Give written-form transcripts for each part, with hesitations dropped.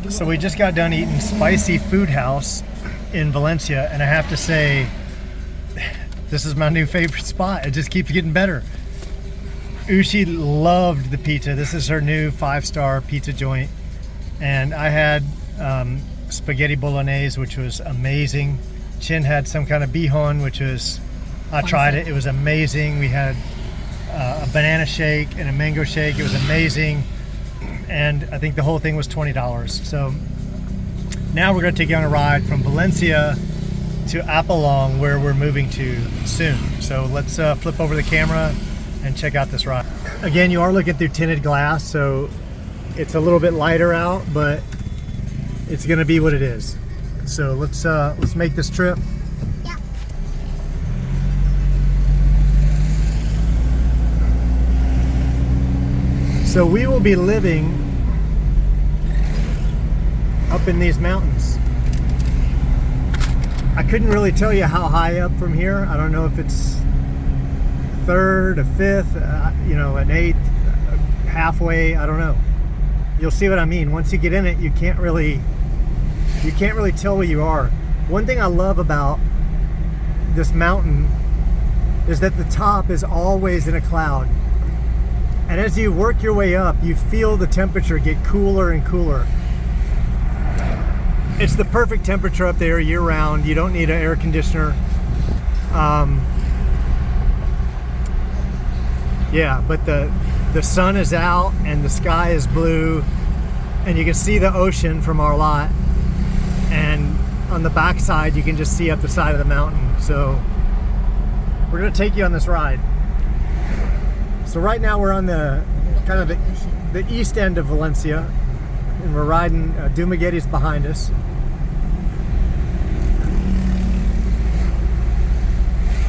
So we just got done eating Spicy Food House in Valencia, and I have to say, this is my new favorite spot. It just keeps getting better. Ushi loved the pizza. This is her new 5-star pizza joint. And I had spaghetti bolognese, which was amazing. Chin had some kind of bihon, which was, I tried it. It was amazing. We had a banana shake and a mango shake. It was amazing. And I think the whole thing was $20. So now we're going to take you on a ride from Valencia to Apolong, where we're moving to soon. So let's flip over the camera and check out this ride. Again, you are looking through tinted glass, so it's a little bit lighter out, but it's going to be what it is. So let's make this trip. Yeah. So we will be living up in these mountains. I couldn't really tell you how high up from here. I don't know if it's third, a fifth, an eighth, halfway. I don't know. You'll see what I mean. Once you get in it, you can't really tell where you are. One thing I love about this mountain is that the top is always in a cloud. And as you work your way up, you feel the temperature get cooler and cooler. It's the perfect temperature up there year round. You don't need an air conditioner. Yeah, but the sun is out and the sky is blue, and you can see the ocean from our lot. And on the back side, you can just see up the side of the mountain. So we're gonna take you on this ride. So right now we're on the kind of the east end of Valencia, and we're riding Dumagueti's behind us.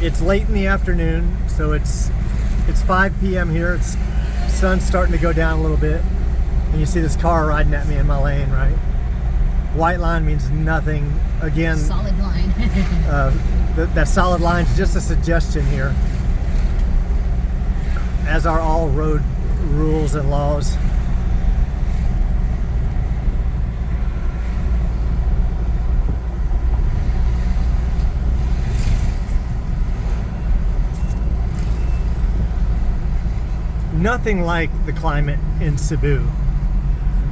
It's late in the afternoon, so it's 5 p.m. here. It's sun's starting to go down a little bit, and you see this car riding at me in my lane, right? White line means nothing. Again, solid line. that solid line is just a suggestion here, as are all road rules and laws. Nothing like the climate in Cebu.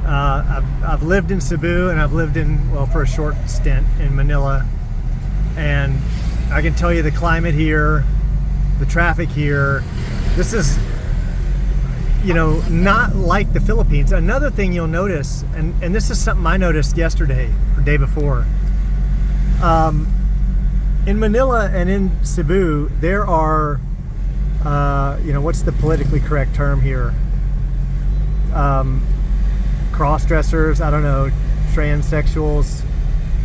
I've lived in Cebu, and I've lived in, well, for a short stint in Manila, and I can tell you the climate here, the traffic here, this is, not like the Philippines. Another thing you'll notice, and this is something I noticed yesterday or day before, in Manila and in Cebu, there are what's the politically correct term here? Cross-dressers, I don't know, transsexuals,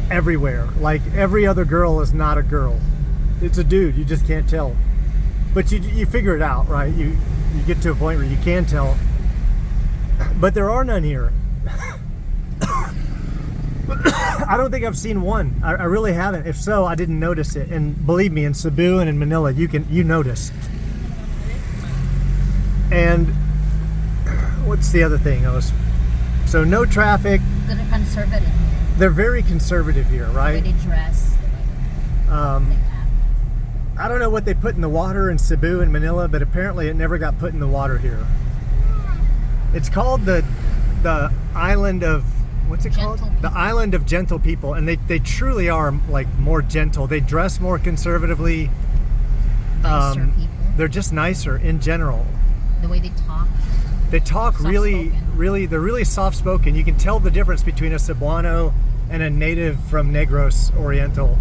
everywhere. Like, every other girl is not a girl. It's a dude, you just can't tell. But you figure it out, right? You get to a point where you can tell. But there are none here. I don't think I've seen one. I really haven't. If so, I didn't notice it. And believe me, in Cebu and in Manila, you notice. And what's the other thing? So no traffic. They're conservative. They're very conservative here, right? The way they dress. I don't know what they put in the water in Cebu and Manila, but apparently it never got put in the water here. It's called the island of, what's it called? The island of gentle people, and they truly are like more gentle. They dress more conservatively. Nicer people. They're just nicer in general. The way they talk. They talk really, they're really soft-spoken. You can tell the difference between a Cebuano and a native from Negros Oriental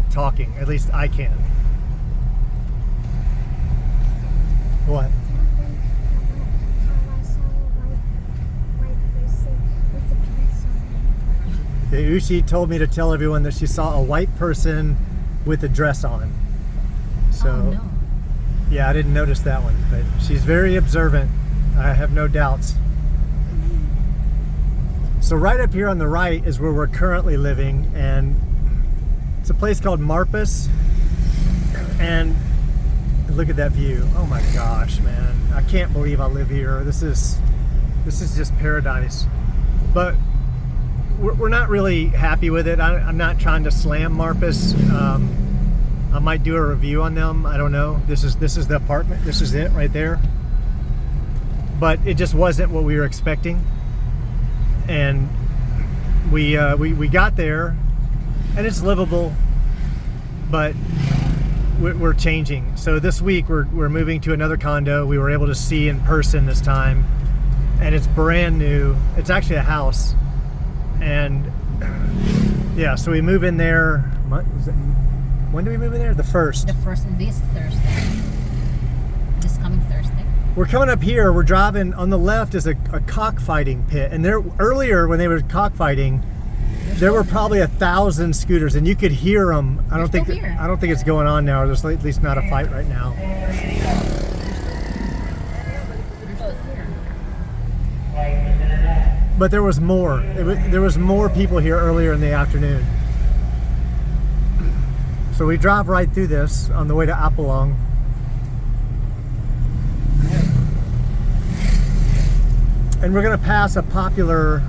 talking. At least I can. What? Ushi told me to tell everyone that she saw a white person with a dress on. So, oh, no. Yeah, I didn't notice that one, but she's very observant. I have no doubts. So right up here on the right is where we're currently living, and it's a place called Marpus. And look at that view. Oh my gosh, man. I can't believe I live here. This is just paradise. but we're not really happy with it. I'm not trying to slam Marpus. I might do a review on them. I don't know. This is the apartment. This is it right there. But it just wasn't what we were expecting. And we got there, and it's livable, but we're changing. So this week we're moving to another condo. We were able to see in person this time, and it's brand new. It's actually a house, and yeah. So we move in there. When do we move in there? The first. The first, this Thursday. This coming Thursday. We're coming up here. We're driving. On the left is a cockfighting pit, and there earlier when they were cockfighting, there were probably 1,000 scooters, and you could hear them. I don't think it's going on now, or there's at least not a fight right now. But there was more. There was more people here earlier in the afternoon. So we drive right through this on the way to Apolong. And we're going to pass a popular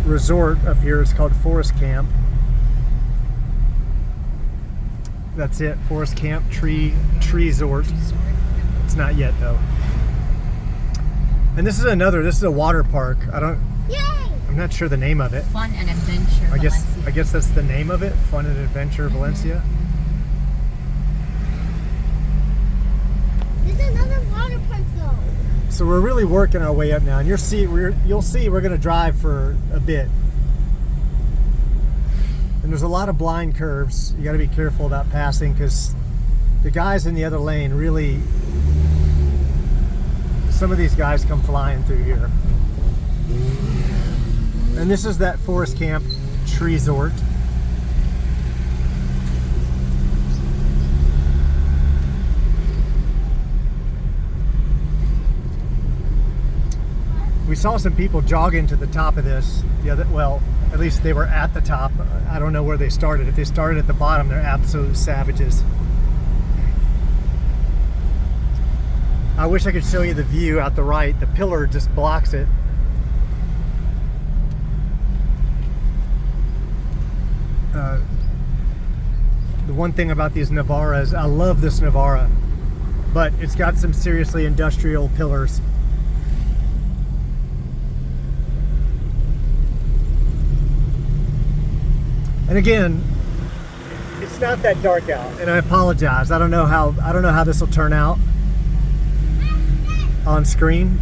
resort up here. It's called Forest Camp. That's it, Forest Camp Tree Resort. It's not yet though. And this is a water park. I'm not sure the name of it. Fun and Adventure Valencia. I guess that's the name of it. Fun and Adventure Valencia. There's another water park though. So we're really working our way up now, and you'll see we're going to drive for a bit. And there's a lot of blind curves. You got to be careful about passing because the guys in the other lane really. Some of these guys come flying through here. And this is that Forest Camp Tree Resort. We saw some people jogging to the top of this. Well, at least they were at the top. I don't know where they started. If they started at the bottom, they're absolute savages. I wish I could show you the view out the right. The pillar just blocks it. The one thing about these Navaras, I love this Navara, but it's got some seriously industrial pillars. And again, it's not that dark out, and I apologize. I don't know how this will turn out on screen.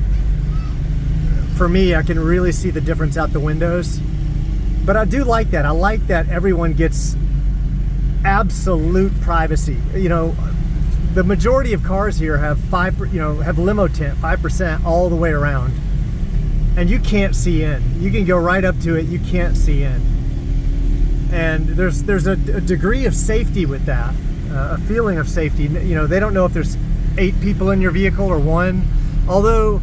For me, I can really see the difference out the windows, but I do like that. I like that everyone gets absolute privacy. You know, the majority of cars here have have limo tint, 5% all the way around, and you can't see in. You can go right up to it, you can't see in. And there's a degree of safety with that, a feeling of safety. You know, they don't know if there's 8 people in your vehicle or 1, although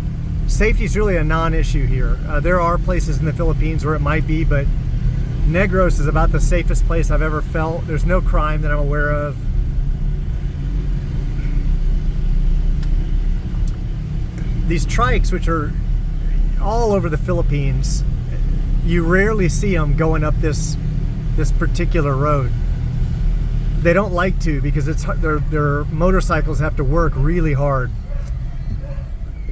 safety is really a non-issue here. There are places in the Philippines where it might be, but Negros is about the safest place I've ever felt. There's no crime that I'm aware of. These trikes, which are all over the Philippines, you rarely see them going up this particular road. They don't like to because their motorcycles have to work really hard.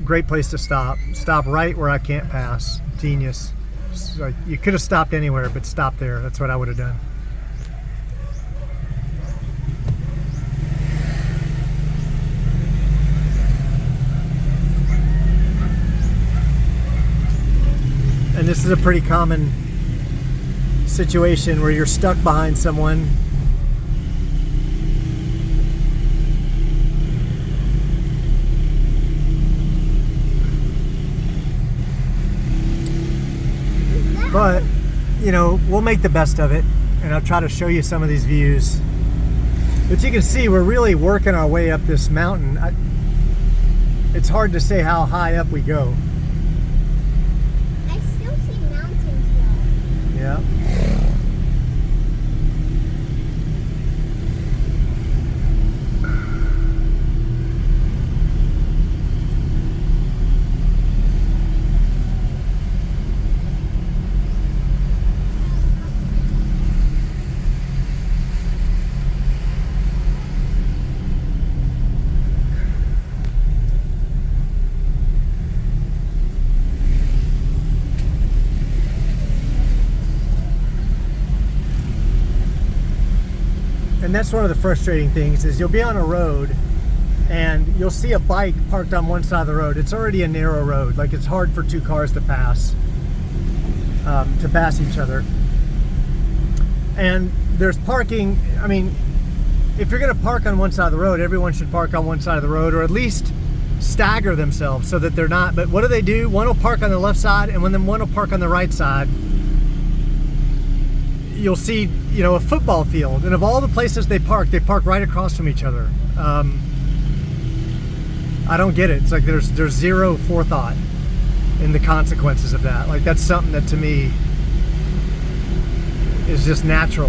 Great place to stop. Stop right where I can't pass. Genius. So you could have stopped anywhere, but stop there. That's what I would have done. And this is a pretty common situation where you're stuck behind someone. But, you know, we'll make the best of it, and I'll try to show you some of these views. But you can see we're really working our way up this mountain. It's hard to say how high up we go. I still see mountains though. Yeah. and that's one of the frustrating things, is you'll be on a road and you'll see a bike parked on one side of the road. It's already a narrow road, like it's hard for two cars to pass each other. And there's parking. I mean, if you're going to park on one side of the road, everyone should park on one side of the road, or at least stagger themselves so that they're not. But what do? One will park on the left side, and then one will park on the right side. You'll see, you know, a football field, and of all the places they park right across from each other. I don't get it. It's like there's zero forethought in the consequences of that. Like, that's something that to me is just natural.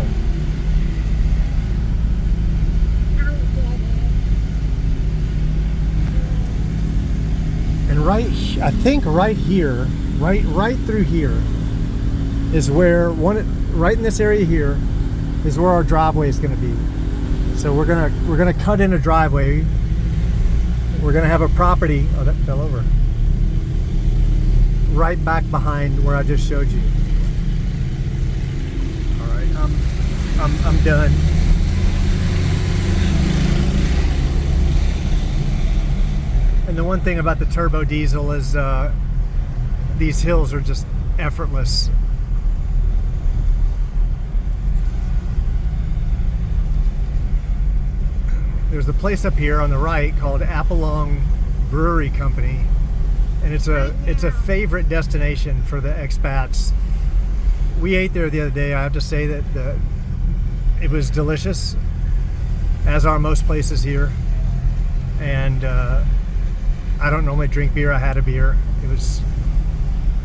And I think right here, right through here is where right in this area here is where our driveway is going to be. So we're gonna cut in a driveway. We're gonna have a property. Oh, that fell over. Right back behind where I just showed you. All right, I'm done. And the one thing about the turbo diesel is these hills are just effortless. There's a place up here on the right called Apolong Brewery Company, and it's a favorite destination for the expats. We ate there the other day. I have to say that it was delicious, as are most places here. And I don't normally drink beer. I had a beer.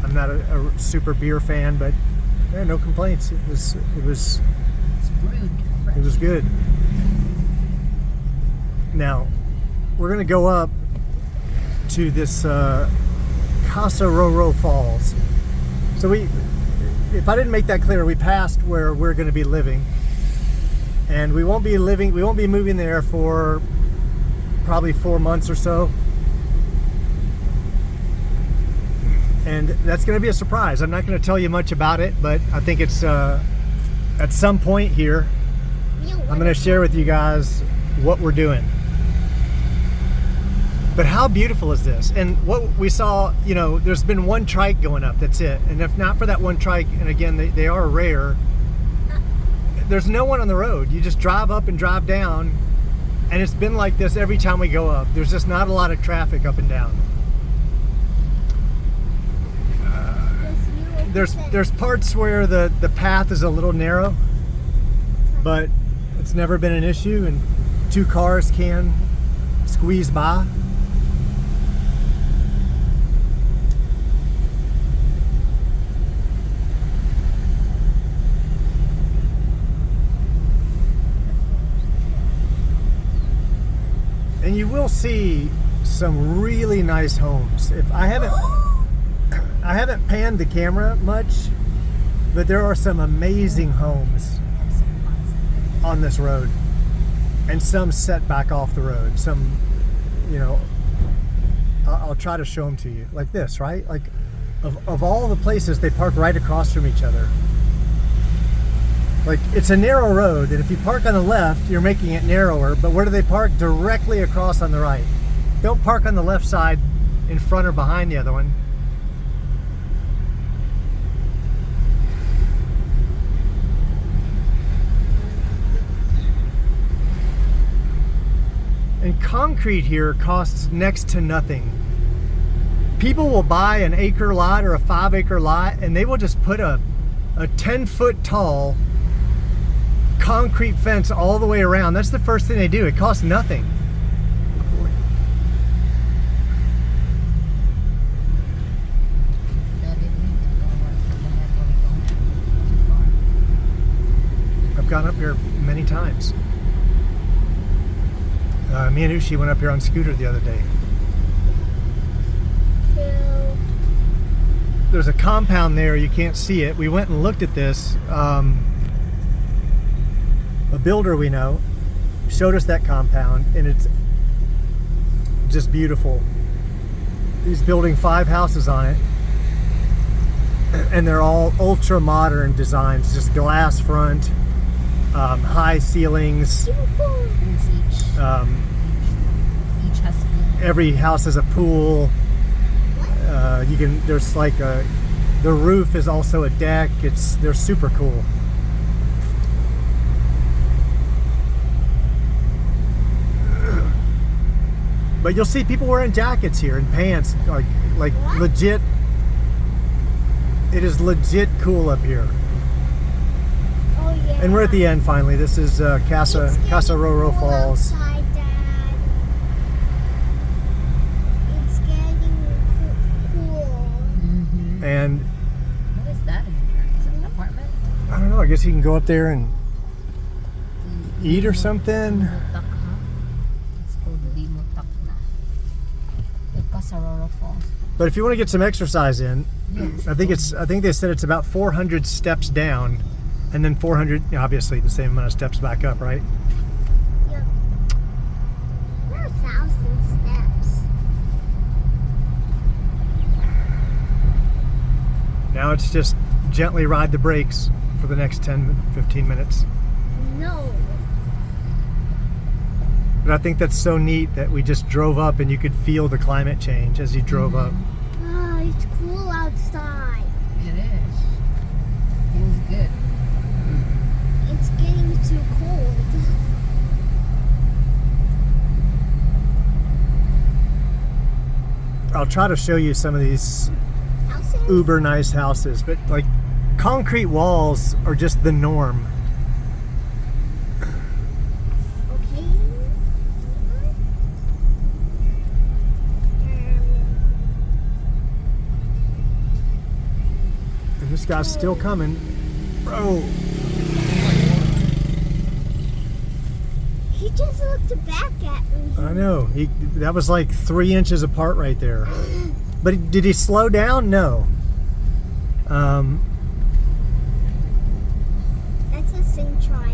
I'm not a super beer fan, but yeah, no complaints. It was It's brewed fresh. It was good. Now, we're going to go up to this Casa Roro Falls. So if I didn't make that clear, we passed where we're going to be living. And we won't be moving there for probably 4 months or so. And that's going to be a surprise. I'm not going to tell you much about it, but I think it's at some point here, I'm going to share with you guys what we're doing. But how beautiful is this? And what we saw, you know, there's been one trike going up, that's it. And if not for that one trike, and again, they are rare, there's no one on the road. You just drive up and drive down, and it's been like this every time we go up. There's just not a lot of traffic up and down. There's parts where the path is a little narrow, but it's never been an issue, and two cars can squeeze by. And you will see some really nice homes. If I haven't panned the camera much, but there are some amazing homes on this road, and some set back off the road. Some, you know, I'll try to show them to you, like this, right? Like, of all the places, they park right across from each other. Like, it's a narrow road, and if you park on the left, you're making it narrower, but where do they park? Directly across on the right. Don't park on the left side in front or behind the other one. And concrete here costs next to nothing. People will buy an acre lot or a 5-acre lot, and they will just put a 10-foot tall concrete fence all the way around. That's the first thing they do. It costs nothing. I've gone up here many times. Me and Ushi went up here on scooter the other day. There's a compound there. You can't see it. We went and looked at this. A builder we know showed us that compound, and it's just beautiful. He's building 5 houses on it, and they're all ultra modern designs, just glass front. high ceilings. Rooms each has food. Every house has a pool. There's like the roof is also a deck. They're super cool. But you'll see people wearing jackets here and pants, like What? legit. It is legit cool up here. Oh yeah. And we're at the end finally. This is Casa Roro Falls. Outside, Dad. It's getting cool. Mm-hmm. And What is that in here? Is it an apartment? I don't know, I guess you can go up there and eat or something. Limutak, huh? It's called Limutak na. The Casaroro Falls. But if you want to get some exercise in, Yes. I think they said it's about 400 steps down, and then 400, obviously the same amount of steps back up, right? Yep. There are 1,000 steps. Now it's just gently ride the brakes for the next 10-15 minutes. No. But I think that's so neat that we just drove up and you could feel the climate change as you drove up. Oh, it's cool outside. It is. Feels good. It's getting too cold. I'll try to show you some of these Houses? uber nice houses, but like concrete walls are just the norm. Okay. And this guy's still coming. Bro, He just looked back at me. I know. That was like 3 inches apart right there. But did he slow down? No. That's a sing trike.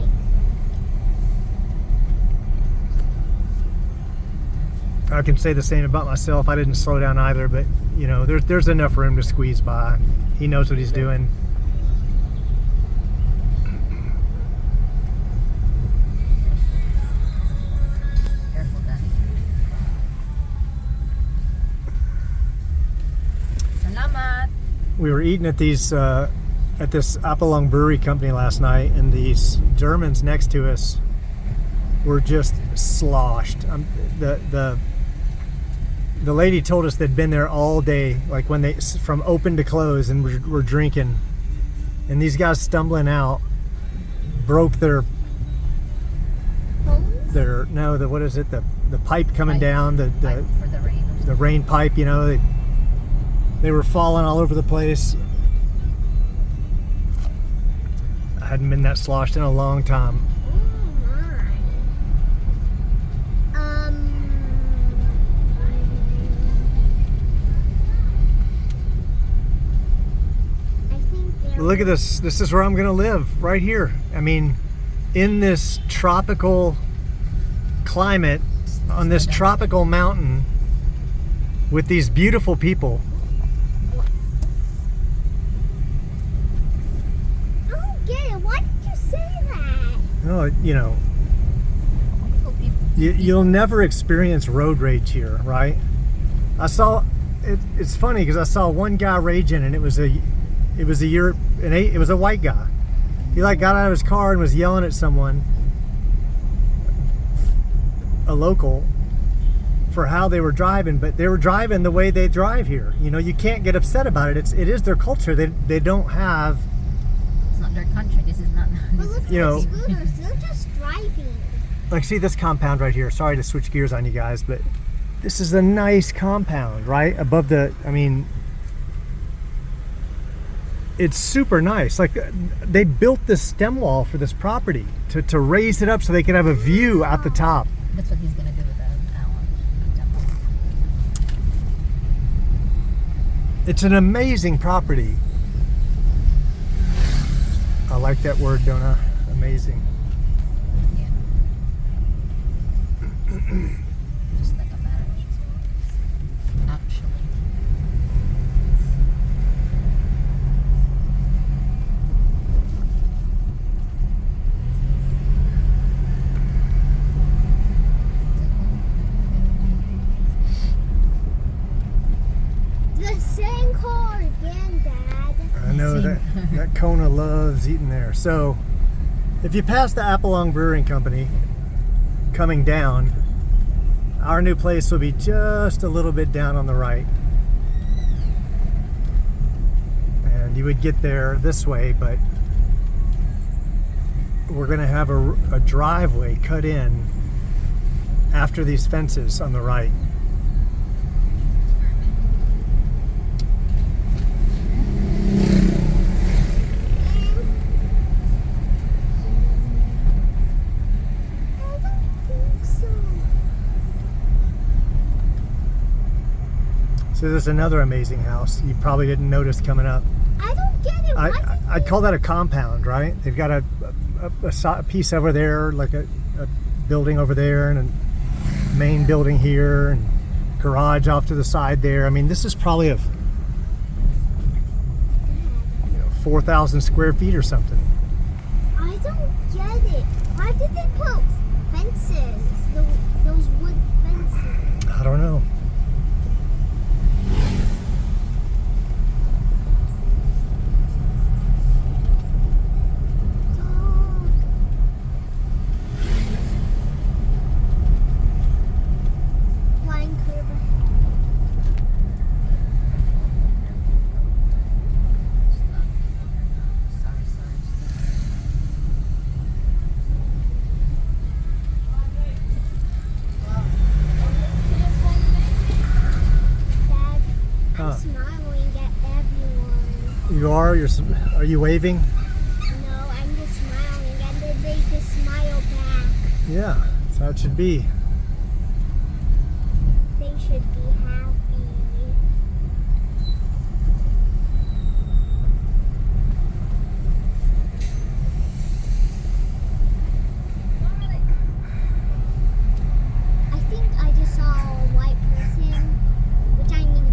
I can say the same about myself. I didn't slow down either, but you know, there's enough room to squeeze by. He knows what he's doing. Careful, Daddy. Salamat. We were eating at this Apolong brewery company last night, and these Germans next to us were just sloshed. The lady told us they'd been there all day, like from open to close, and were drinking. And these guys stumbling out broke Phones? what is it? The pipe coming Pipe. down, Pipe for the rain. the rain pipe. You know, they were falling all over the place. I hadn't been that sloshed in a long time. Oh my. I think there Look at this. This is where I'm going to live, right here. I mean, in this tropical climate, on this tropical mountain, with these beautiful people. I don't get it. Why did you say that? Oh, you know, Wonderful people. you'll never experience road rage here, right? It's funny because I saw one guy raging, and it was a white guy. He like got out of his car and was yelling at someone, a local, for how they were driving, but they were driving the way they drive here. You know, you can't get upset about it. It is their culture. They don't have, It's not their country. This is not. But look You at know- the scooters. They're just driving. like, see this compound right here. Sorry to switch gears on you guys, but this is a nice compound, right? Above I mean, it's super nice. Like, they built this stem wall for this property to raise it up so they could have a view out the top. That's what he's gonna do with that one. It's an amazing property. I like that word, don't I? Amazing. Yeah. Just like a marriage. Actually. know that Kona loves eating there. So if you pass the Apolong Brewing Company coming down, our new place will be just a little bit down on the right. And you would get there this way, but we're going to have a driveway cut in after these fences on the right. So there's another amazing house you probably didn't notice coming up. I don't get it. I'd call that a compound, right? They've got a piece over there, like a building over there, and a main building here, and garage off to the side there. I mean, this is probably 4,000 square feet or something. I don't get it. Why did they put fences? Those wood fences. I don't know. Smiling at everyone. You are? Are you waving? No, I'm just smiling, and then they just smile back. Yeah, that's how it should be. They should be happy. I think I just saw a white person, which I mean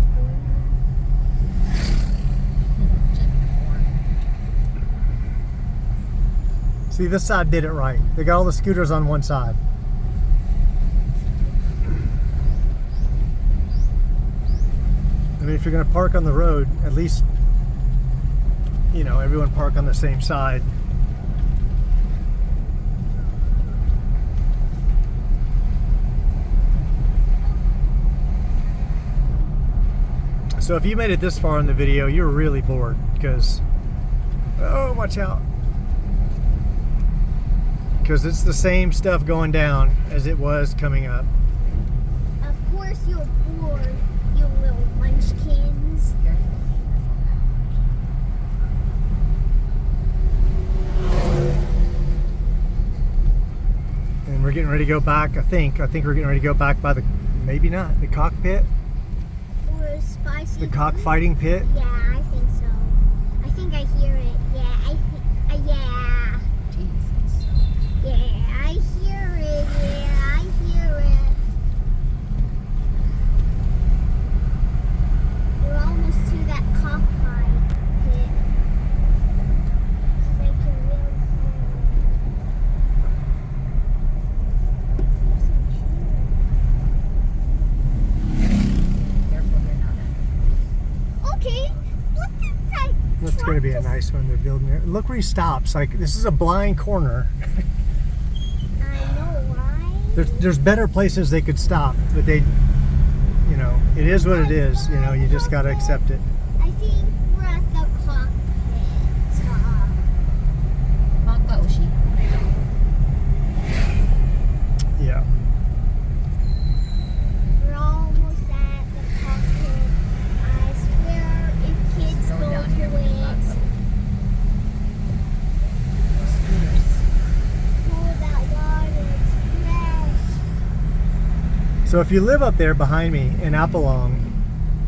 See, this side did it right. They got all the scooters on one side. I mean, if you're going to park on the road, at least, everyone park on the same side. So if you made it this far in the video, you're really bored because, oh, watch out. Because it's the same stuff going down as it was coming up. Of course you're bored, you little munchkins. And we're getting ready to go back, I think we're getting ready to go back by maybe not, the cockpit? Or spicy The food? cockfighting pit? Yeah, I think so. I think I hear it. Yeah, yeah. Jesus. Yeah, I hear it. Yeah, I hear it. You're almost to that cockfight pit. 'Cause I can really Careful, they're not hear it. Okay, what did that That's going to be a nice one they're building there. Look where he stops. Like, this is a blind corner. I know, right? There's better places they could stop, but it is what it is. You just got to accept it. I think we're at the cockpit. Maka Ushi. Yeah. We're almost at the cockpit. I swear, if kids Go go down to here with lots it, of scooters. pull that water, it's fresh. So if you live up there behind me in Apolong,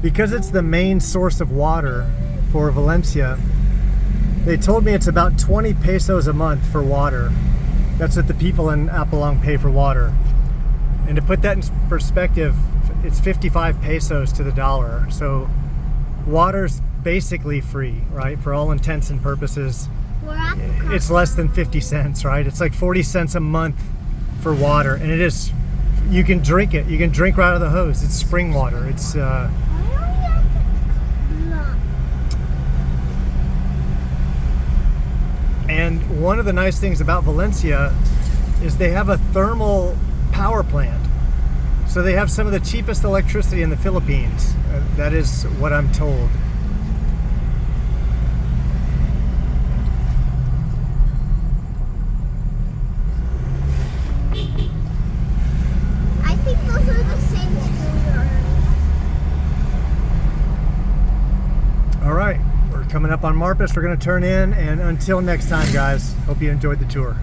because it's the main source of water for Valencia, they told me it's about 20 pesos a month for water. That's what the people in Apolong pay for water. And to put that in perspective, it's 55 pesos to the dollar. So water's basically free, right? For all intents and purposes, We're at the cockpit. it's less than 50 cents, right? It's like 40 cents a month for water. And it is, you can drink it. You can drink right out of the hose. It's spring water. It's, Why are we at the And one of the nice things about Valencia is they have a thermal power plant. So they have some of the cheapest electricity in the Philippines. That is what I'm told. I think those are the same scooters. All right, we're coming up on Marpus. We're going to turn in, and until next time, guys, hope you enjoyed the tour.